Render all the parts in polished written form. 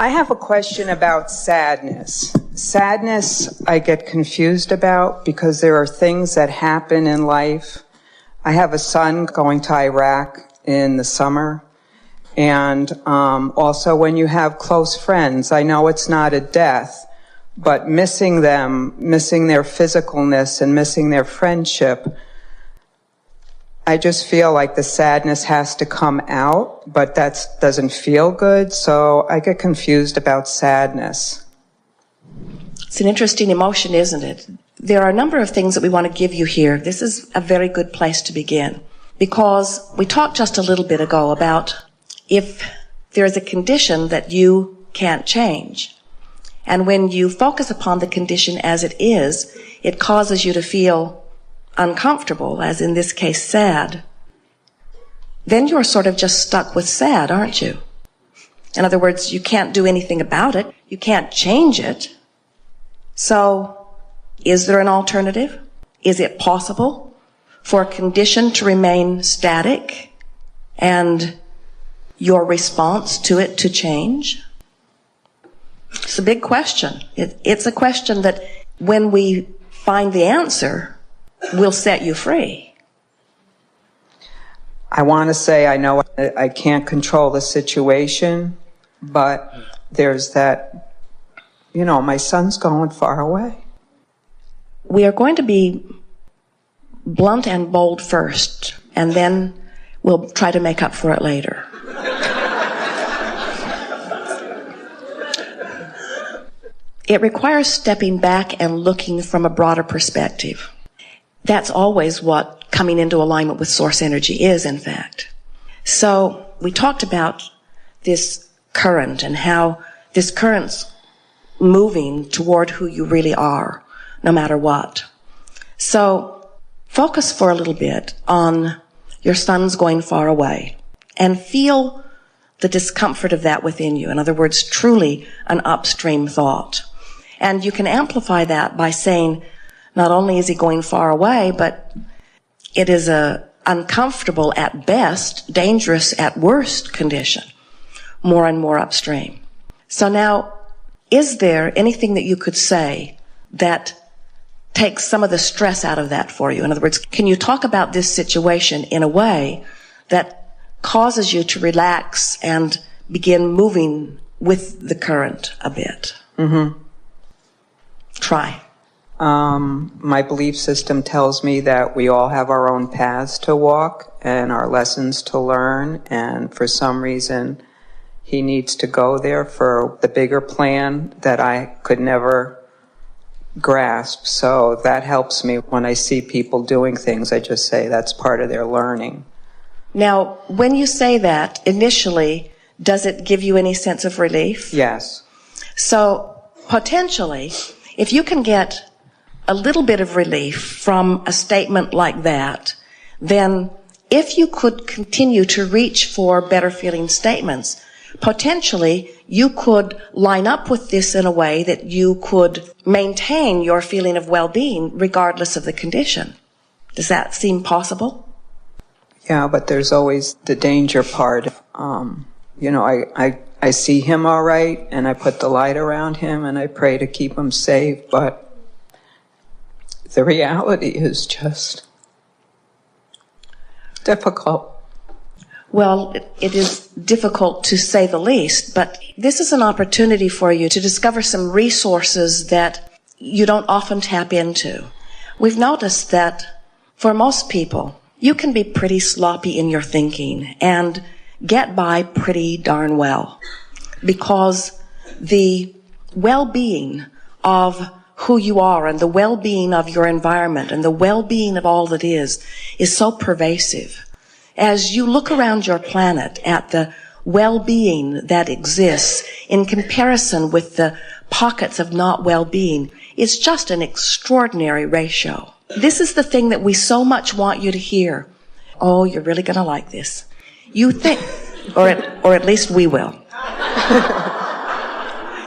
I have a question about sadness. Sadness I get confused about because there are things that happen in life. I have a son going to Iraq in the summer. And also when you have close friends, I know it's not a death, but missing them, missing their physicalness and missing their friendship, I just feel like the sadness has to come out, but that doesn't feel good, so I get confused about sadness. It's an interesting emotion, isn't it? There are a number of things that we want to give you here. This is a very good place to begin, because we talked just a little bit ago about if there is a condition that you can't change. And when you focus upon the condition as it is, it causes you to feel uncomfortable, as in this case, sad. Then you're sort of just stuck with sad, aren't you? In other words, you can't do anything about it. You can't change it. So, is there an alternative? Is it possible for a condition to remain static and your response to it to change? It's a big question. It's a question that when we find the answer, will set you free. I want to say I know I can't control the situation, but there's that, my son's going far away. We are going to be blunt and bold first, and then we'll try to make up for it later. It requires stepping back and looking from a broader perspective. That's always what coming into alignment with source energy is, in fact. So we talked about this current and how this current's moving toward who you really are, no matter what. So focus for a little bit on your son's going far away and feel the discomfort of that within you. In other words, truly an upstream thought. And you can amplify that by saying, not only is he going far away, but it is a uncomfortable at best, dangerous at worst condition, more and more upstream. So now, is there anything that you could say that takes some of the stress out of that for you? In other words, can you talk about this situation in a way that causes you to relax and begin moving with the current a bit? Mm-hmm. Try. My belief system tells me that we all have our own paths to walk and our lessons to learn, and for some reason he needs to go there for the bigger plan that I could never grasp. So that helps me when I see people doing things. I just say that's part of their learning. Now, when you say that, initially, does it give you any sense of relief? Yes. So potentially, if you can get a little bit of relief from a statement like that, then if you could continue to reach for better feeling statements, potentially you could line up with this in a way that you could maintain your feeling of well-being regardless of the condition. Does that seem possible? Yeah, but there's always the danger part. I see him all right, and I put the light around him, and I pray to keep him safe, but the reality is just difficult. Well, it is difficult to say the least, but this is an opportunity for you to discover some resources that you don't often tap into. We've noticed that for most people, you can be pretty sloppy in your thinking and get by pretty darn well, because the well-being of who you are and the well-being of your environment and the well-being of all that is so pervasive. As you look around your planet at the well-being that exists in comparison with the pockets of not well-being, it's just an extraordinary ratio. This is the thing that we so much want you to hear. Oh, you're really going to like this. You think, or at least we will.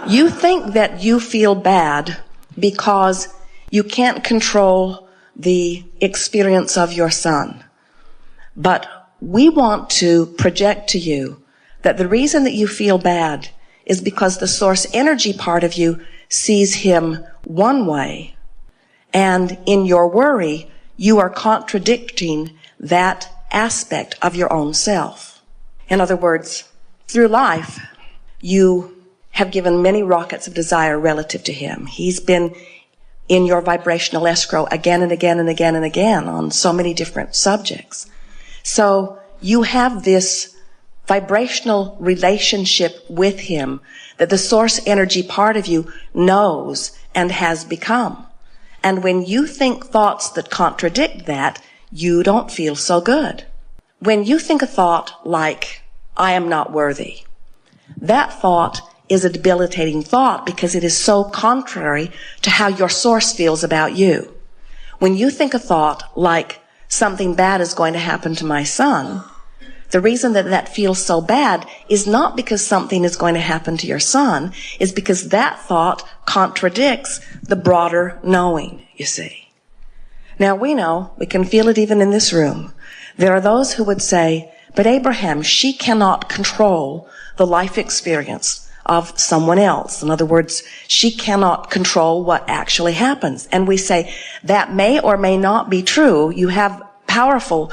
You think that you feel bad because you can't control the experience of your son. But we want to project to you that the reason that you feel bad is because the source energy part of you sees him one way, and in your worry, you are contradicting that aspect of your own self. In other words, through life, you have given many rockets of desire relative to him. He's been in your vibrational escrow again and again and again and again on so many different subjects. So you have this vibrational relationship with him that the source energy part of you knows and has become. And when you think thoughts that contradict that, you don't feel so good. When you think a thought like, I am not worthy, that thought is a debilitating thought because it is so contrary to how your source feels about you. When you think a thought like, something bad is going to happen to my son, the reason that that feels so bad is not because something is going to happen to your son, it's because that thought contradicts the broader knowing, you see. Now we know, we can feel it even in this room. There are those who would say, but Abraham, she cannot control the life experience of someone else. In other words, she cannot control what actually happens. And we say, that may or may not be true. You have powerful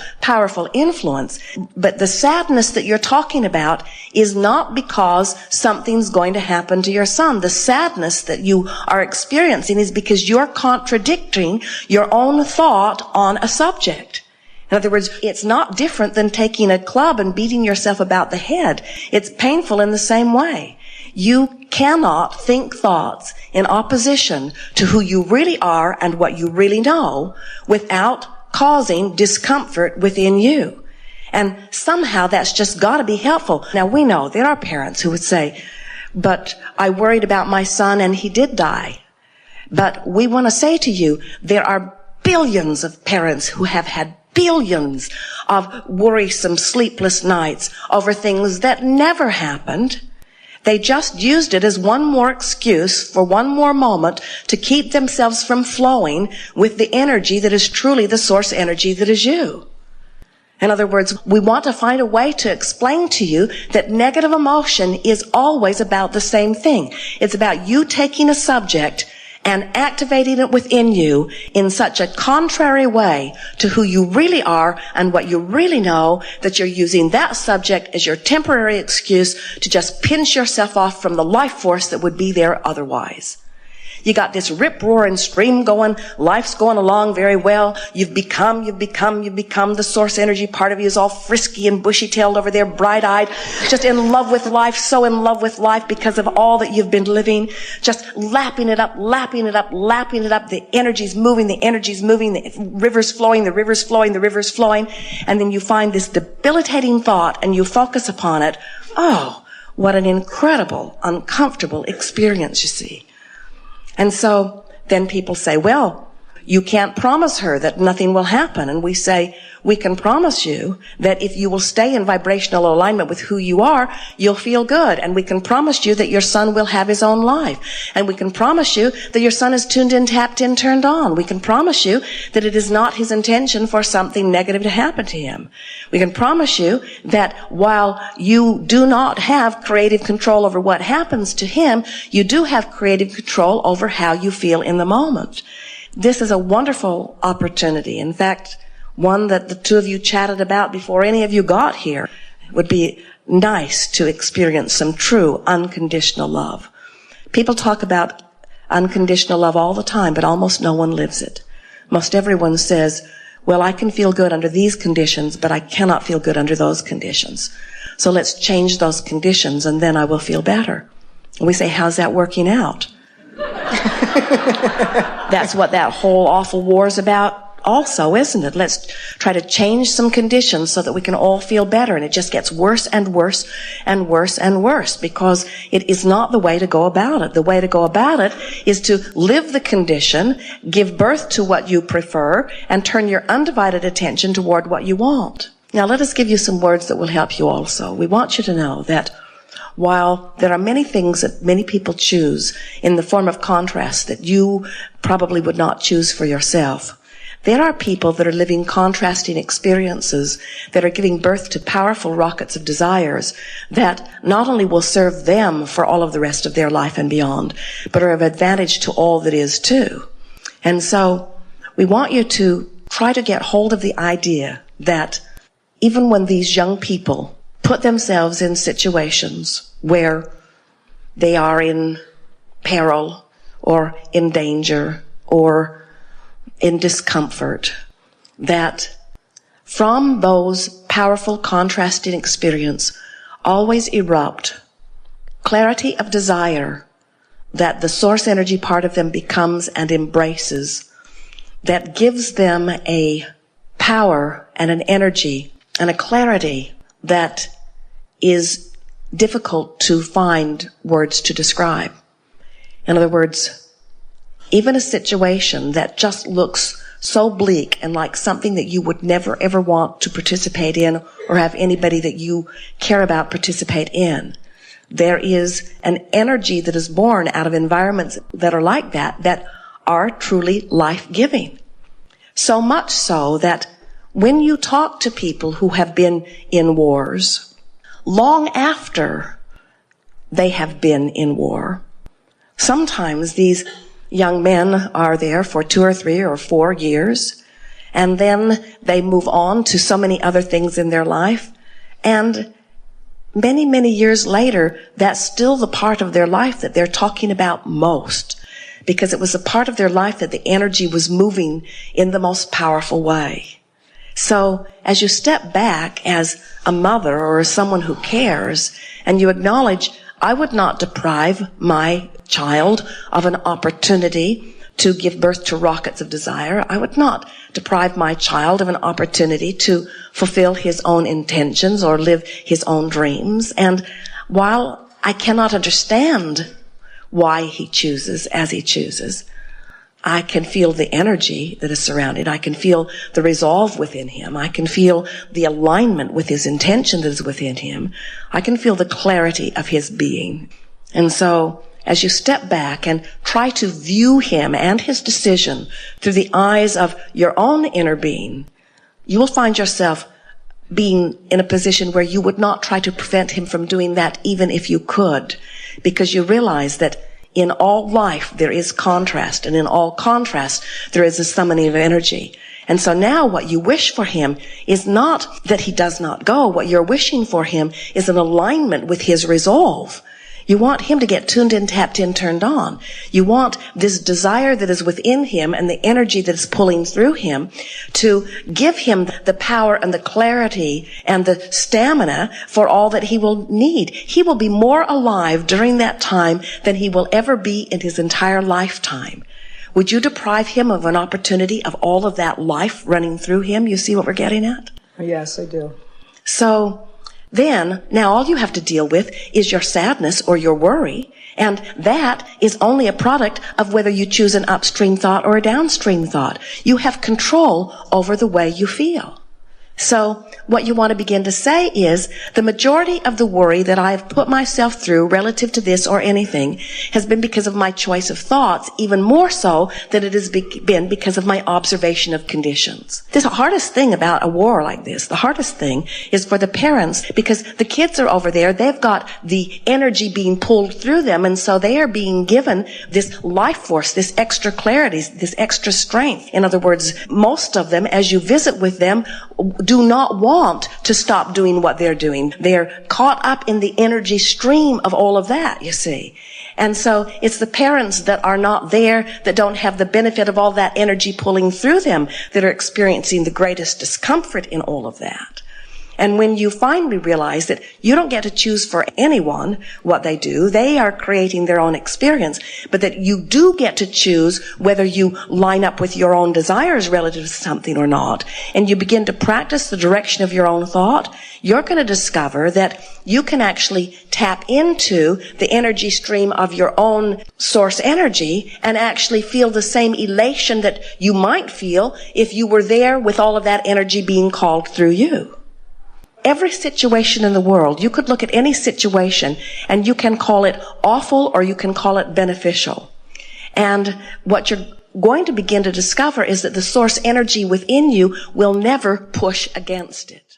influence. But the sadness that you're talking about is not because something's going to happen to your son. The sadness that you are experiencing is because you're contradicting your own thought on a subject. In other words, it's not different than taking a club and beating yourself about the head. It's painful in the same way. You cannot think thoughts in opposition to who you really are and what you really know without causing discomfort within you. And somehow that's just got to be helpful. Now we know there are parents who would say, but I worried about my son and he did die. But we want to say to you, there are billions of parents who have had billions of worrisome, sleepless nights over things that never happened. They just used it as one more excuse for one more moment to keep themselves from flowing with the energy that is truly the source energy that is you. In other words, we want to find a way to explain to you that negative emotion is always about the same thing. It's about you taking a subject and activating it within you in such a contrary way to who you really are and what you really know, that you're using that subject as your temporary excuse to just pinch yourself off from the life force that would be there otherwise. You got this rip-roaring stream going, life's going along very well. You've become the source energy part of you is all frisky and bushy-tailed over there, bright-eyed, just in love with life, so in love with life because of all that you've been living, just lapping it up. The energy's moving, the river's flowing, and then you find this debilitating thought and you focus upon it. Oh, what an incredible, uncomfortable experience, you see. And so then people say, well, you can't promise her that nothing will happen. And we say, we can promise you that if you will stay in vibrational alignment with who you are, you'll feel good. And we can promise you that your son will have his own life. And we can promise you that your son is tuned in, tapped in, turned on. We can promise you that it is not his intention for something negative to happen to him. We can promise you that while you do not have creative control over what happens to him, you do have creative control over how you feel in the moment. This is a wonderful opportunity. In fact, one that the two of you chatted about before any of you got here. It would be nice to experience some true unconditional love. People talk about unconditional love all the time, but almost no one lives it. Most everyone says, well, I can feel good under these conditions, but I cannot feel good under those conditions. So let's change those conditions and then I will feel better. And we say, how's that working out? That's what that whole awful war is about also, isn't it? Let's try to change some conditions so that we can all feel better. And it just gets worse and worse and worse and worse because it is not the way to go about it. The way to go about it is to live the condition, give birth to what you prefer, and turn your undivided attention toward what you want. Now, let us give you some words that will help you also. We want you to know that while there are many things that many people choose in the form of contrast that you probably would not choose for yourself, There are people that are living contrasting experiences that are giving birth to powerful rockets of desires that not only will serve them for all of the rest of their life and beyond, but are of advantage to all that is too. And so we want you to try to get hold of the idea that even when these young people put themselves in situations where they are in peril or in danger or in discomfort, that from those powerful contrasting experience always erupt clarity of desire that the source energy part of them becomes and embraces, that gives them a power and an energy and a clarity that is difficult to find words to describe. In other words, even a situation that just looks so bleak and like something that you would never ever want to participate in or have anybody that you care about participate in. There is an energy that is born out of environments that are like that, that are truly life-giving. So much so that when you talk to people who have been in wars, long after they have been in war, sometimes these young men are there for 2 or 3 or 4 years, and then they move on to so many other things in their life, and many, many years later, that's still the part of their life that they're talking about most, because it was a part of their life that the energy was moving in the most powerful way. So as you step back as a mother or as someone who cares, and you acknowledge, I would not deprive my child of an opportunity to give birth to rockets of desire. I would not deprive my child of an opportunity to fulfill his own intentions or live his own dreams. And while I cannot understand why he chooses as he chooses, I can feel the energy that is surrounded. I can feel the resolve within him. I can feel the alignment with his intention that is within him. I can feel the clarity of his being. And so, as you step back and try to view him and his decision through the eyes of your own inner being, you will find yourself being in a position where you would not try to prevent him from doing that even if you could, because you realize that in all life there is contrast, and in all contrast there is a summoning of energy. And so now what you wish for him is not that he does not go. What you're wishing for him is an alignment with his resolve. You want him to get tuned in, tapped in, turned on. You want this desire that is within him and the energy that is pulling through him to give him the power and the clarity and the stamina for all that he will need. He will be more alive during that time than he will ever be in his entire lifetime. Would you deprive him of an opportunity of all of that life running through him? You see what we're getting at? Yes, I do. So then, now all you have to deal with is your sadness or your worry, and that is only a product of whether you choose an upstream thought or a downstream thought. You have control over the way you feel. So what you want to begin to say is, the majority of the worry that I've put myself through relative to this or anything has been because of my choice of thoughts, even more so than it has been because of my observation of conditions. The hardest thing about a war like this, the hardest thing is for the parents, because the kids are over there, they've got the energy being pulled through them, and so they are being given this life force, this extra clarity, this extra strength. In other words, most of them, as you visit with them, do not want to stop doing what they're doing. They're caught up in the energy stream of all of that, you see. And so it's the parents that are not there, that don't have the benefit of all that energy pulling through them, that are experiencing the greatest discomfort in all of that. And when you finally realize that you don't get to choose for anyone what they do, they are creating their own experience, but that you do get to choose whether you line up with your own desires relative to something or not, and you begin to practice the direction of your own thought, you're going to discover that you can actually tap into the energy stream of your own source energy and actually feel the same elation that you might feel if you were there with all of that energy being called through you. Every situation in the world, you could look at any situation and you can call it awful or you can call it beneficial. And what you're going to begin to discover is that the source energy within you will never push against it.